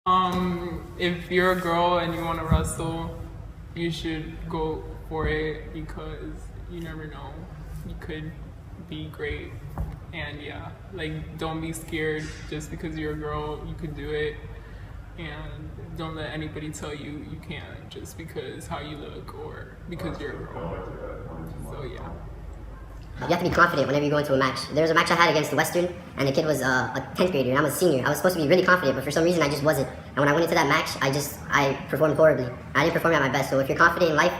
If you're a girl and you want to wrestle, you should go for it because you never know. You could be great. And yeah, like don't be scared just because you're a girl, you could do it. And don't let anybody tell you you can't just because how you look or because you're a girl. So yeah. You have to be confident whenever you go into a match. There was a match I had against the Western, and the kid was a 10th grader, and I'm a senior. I was supposed to be really confident, but for some reason I just wasn't. And when I went into that match, I performed horribly. I didn't perform at my best. So if you're confident in life,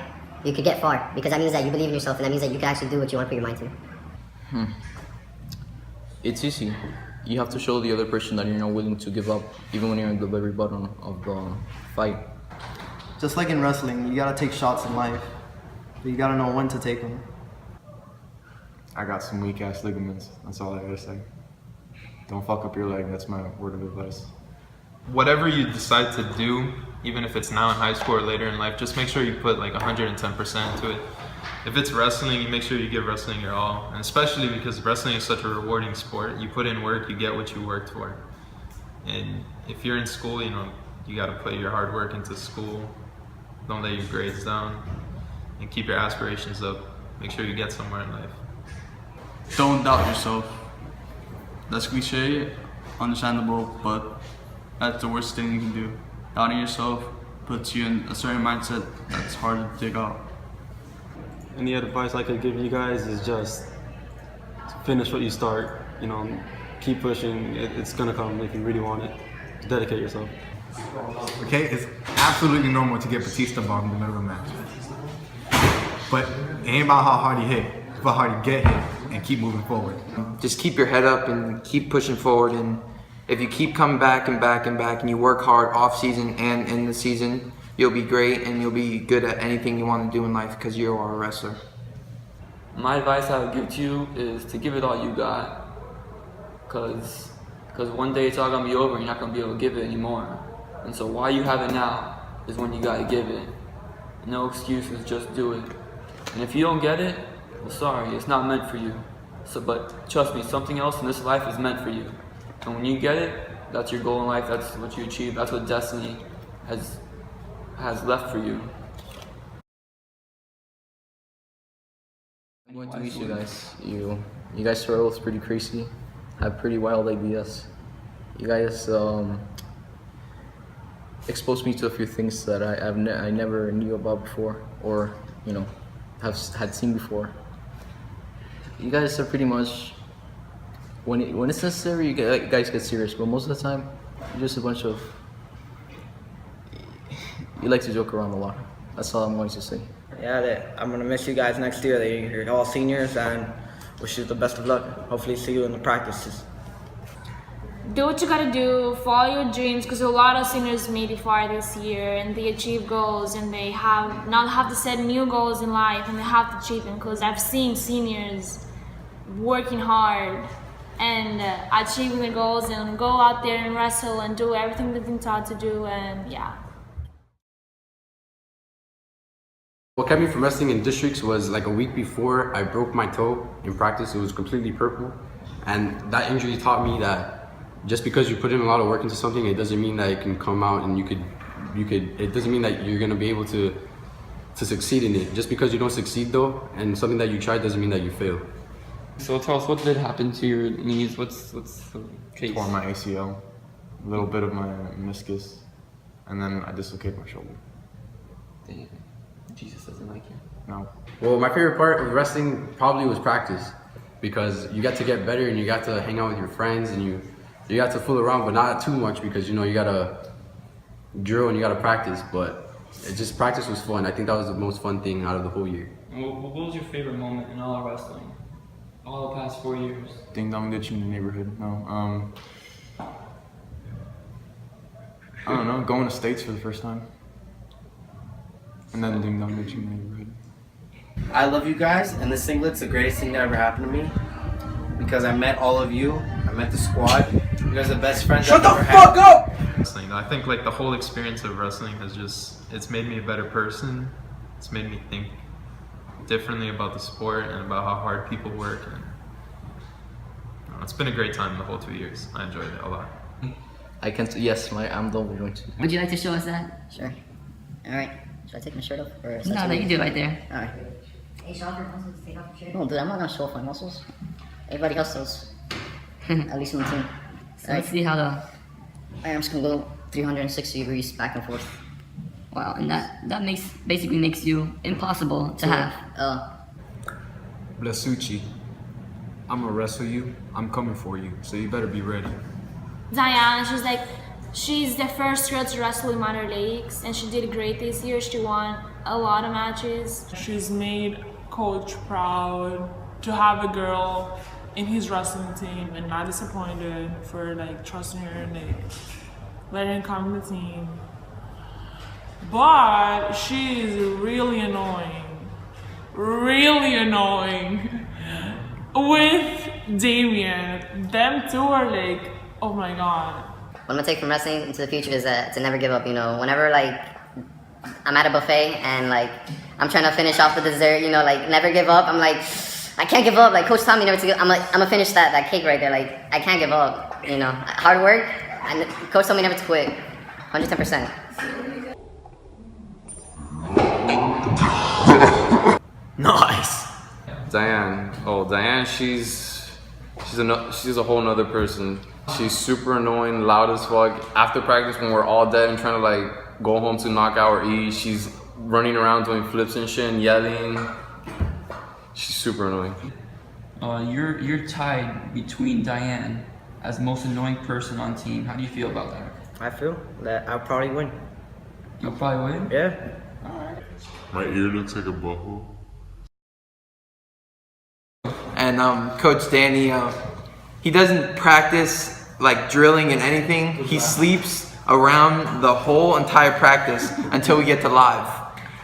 you could get far, because that means that you believe in yourself, and that means that you can actually do what you want to put your mind to. It's easy. You have to show the other person that you're not willing to give up, even when you're in the very bottom of the fight. Just like in wrestling, you gotta take shots in life, but you gotta know when to take them. I got some weak ass ligaments. That's all I gotta say. Don't fuck up your leg. That's my word of advice. Whatever you decide to do, even if it's now in high school or later in life, just make sure you put like 110% into it. If it's wrestling, you make sure you give wrestling your all. And especially because wrestling is such a rewarding sport. You put in work, you get what you worked for. And if you're in school, you gotta put your hard work into school. Don't let your grades down. And keep your aspirations up. Make sure you get somewhere in life. Don't doubt yourself. That's cliche, understandable, but that's the worst thing you can do. Doubting yourself puts you in a certain mindset that's hard to dig out. Any advice I could give you guys is just finish what you start. Keep pushing. It's gonna come if you really want it. Dedicate yourself. Okay, it's absolutely normal to get Batista bombed in the middle of a match. But it ain't about how hard you hit, it's about how you get hit and keep moving forward. Just keep your head up and keep pushing forward. And if you keep coming back and back and back and you work hard off season and in the season, you'll be great and you'll be good at anything you want to do in life because you are a wrestler. My advice I would give to you is to give it all you got. Because one day it's all going to be over and you're not going to be able to give it anymore. And so while you have it now is when you got to give it. No excuses, just do it. And if you don't get it, well, sorry, it's not meant for you. But trust me, something else in this life is meant for you. And when you get it, that's your goal in life, that's what you achieve, that's what destiny has left for you. I'm going to meet you guys. You guys are both pretty crazy, have pretty wild ideas. You guys exposed me to a few things that I never knew about before, or had seen before. You guys are pretty much, when it's necessary, you guys get serious, but most of the time, you're just a bunch of, you like to joke around a lot. That's all I'm going to say. Yeah, I'm going to miss you guys next year. You're all seniors, and wish you the best of luck. Hopefully see you in the practices. Do what you gotta do, follow your dreams, because a lot of seniors made it far this year and they achieve goals and they have to set new goals in life and they have to achieve them, because I've seen seniors working hard and achieving their goals and go out there and wrestle and do everything they've been taught to do, and yeah. What kept me from wrestling in districts was like a week before I broke my toe in practice. It was completely purple, and that injury taught me that just because you put in a lot of work into something, it doesn't mean that it can come out and you could. It doesn't mean that you're gonna be able to succeed in it. Just because you don't succeed though, and something that you tried doesn't mean that you fail. So tell us, what did happen to your knees? What's the case? Tore my ACL, a little bit of my meniscus, and then I dislocated my shoulder. Damn. Jesus doesn't like you. No. Well, my favorite part of wrestling probably was practice, because you got to get better and you got to hang out with your friends and you got to fool around, but not too much, because you gotta drill and you gotta practice. But practice was fun. I think that was the most fun thing out of the whole year. What was your favorite moment in all of wrestling? All the past 4 years? Ding dong ditch in the neighborhood. No. I don't know. Going to States for the first time. And then ding dong ditch in the neighborhood. I love you guys, and this singlet's the greatest thing that ever happened to me, because I met all of you. I met the squad. You guys are the best friends I've ever had. Shut the fuck up! I think like the whole experience of wrestling it's made me a better person. It's made me think differently about the sport and about how hard people work. And it's been a great time the whole 2 years. I enjoyed it a lot. I can. Yes, I'm totally going to. Would you like to show us that? Sure. All right. Should I take my shirt off? Or No, you do it right there. All right. Hey, show off your muscles. Take off your shirt. No, dude, I'm not gonna show off my muscles. Everybody else does. At least on the team. So let's see how the. Alright, I'm just gonna go 360 degrees back and forth. Wow, and that basically makes you impossible to have. Blasucci, I'm gonna wrestle you. I'm coming for you, so you better be ready. Diana, she's the first girl to wrestle in minor leagues, and she did great this year. She won a lot of matches. She's made Coach proud to have a girl in his wrestling team and not disappointed for like trusting her and like letting her come to the team. But she is really annoying with Damien. Them two are like, oh my god. What I'm gonna take from wrestling into the future is to never give up. You know, whenever like I'm at a buffet and like I'm trying to finish off the dessert, you know, like never give up. I'm like, I can't give up. Like Coach taught me never to give. I'm gonna finish that cake right there. Like I can't give up. You know, hard work. And Coach told me never to quit. 110%. Nice. Diane, she's a whole nother person. She's super annoying, loud as fuck. After practice, when we're all dead and trying to like go home to knock out or eat, she's running around doing flips and shit and yelling. She's super annoying. You're tied between Diane as the most annoying person on team. How do you feel about that? I feel that I'll probably win. You'll probably win? Yeah. My ear looks like a butthole. And Coach Danny, he doesn't practice like drilling and anything. He sleeps around the whole entire practice until we get to live.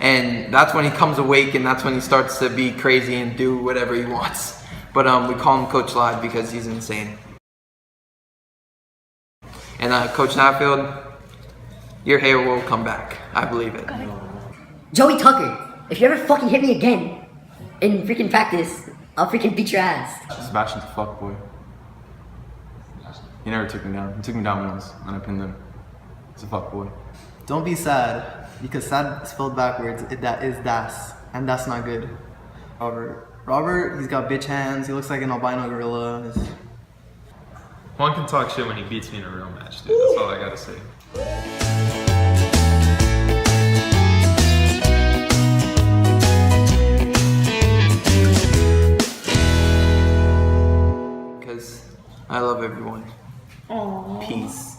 And that's when he comes awake and that's when he starts to be crazy and do whatever he wants. But we call him Coach Live because he's insane. And Coach Hatfield, your hair will come back. I believe it. Joey Tucker, if you ever fucking hit me again in freaking practice, I'll freaking beat your ass. Sebastian's a fuckboy. He never took me down. He took me down once and I pinned him. He's a fuckboy. Don't be sad, because sad is spelled backwards. That is das, and that's not good. Robert, he's got bitch hands. He looks like an albino gorilla. Juan can talk shit when he beats me in a real match, dude. That's all I gotta say. Because I love everyone. Aww. Peace.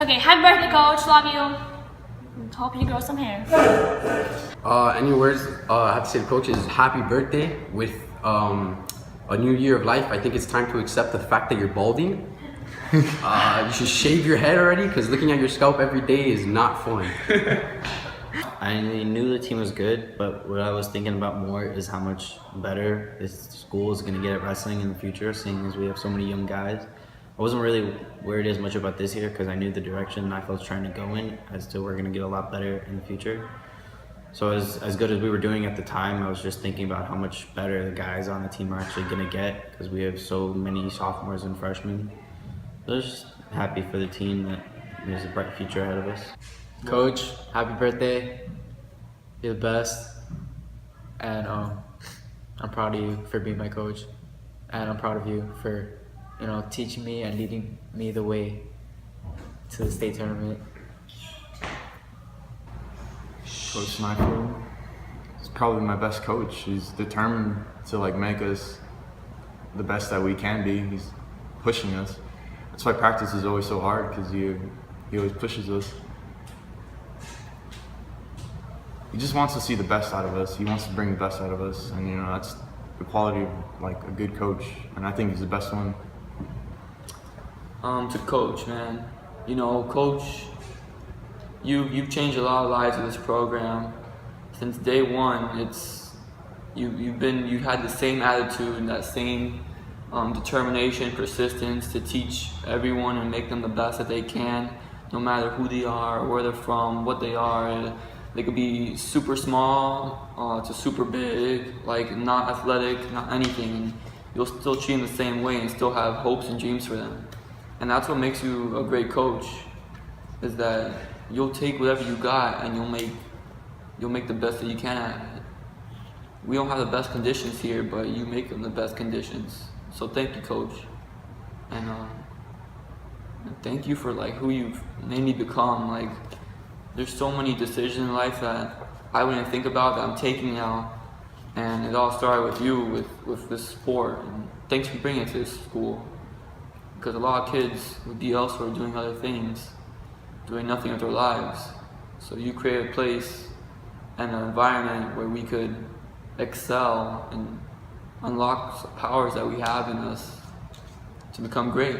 Okay, happy birthday, Coach. Love you. Hope you grow some hair. Any words I have to say to Coach is happy birthday with a new year of life. I think it's time to accept the fact that you're balding. You should shave your head already, because looking at your scalp every day is not fun. I knew the team was good, but what I was thinking about more is how much better this school is going to get at wrestling in the future, seeing as we have so many young guys. I wasn't really worried as much about this year because I knew the direction I was trying to go in, as to we're going to get a lot better in the future. So as good as we were doing at the time, I was just thinking about how much better the guys on the team are actually going to get, because we have so many sophomores and freshmen. So I was just happy for the team that there's a bright future ahead of us. Coach, happy birthday. You're the best. And I'm proud of you for being my coach. And I'm proud of you for, teaching me and leading me the way to the state tournament. Coach Snifield is probably my best coach. He's determined to make us the best that we can be. He's pushing us. That's why practice is always so hard, because he always pushes us. He just wants to see the best out of us. He wants to bring the best out of us, and that's the quality of a good coach. And I think he's the best one. To Coach, man, Coach, you've changed a lot of lives with this program. Since day one, you had the same attitude and that same determination, persistence to teach everyone and make them the best that they can, no matter who they are, where they're from, what they are. They could be super small to super big, not athletic, not anything. you'll still treat them the same way and still have hopes and dreams for them. And that's what makes you a great coach, is that you'll take whatever you got and you'll make the best that you can at it. We don't have the best conditions here, but you make them the best conditions. So thank you, Coach. And thank you for like who you've made me become. Like, there's so many decisions in life that I wouldn't think about that I'm taking now. And it all started with you, with this sport. And thanks for bringing it to this school. Because a lot of kids would be elsewhere doing other things, doing nothing with their lives. So you created a place and an environment where we could excel and unlock powers that we have in us to become great.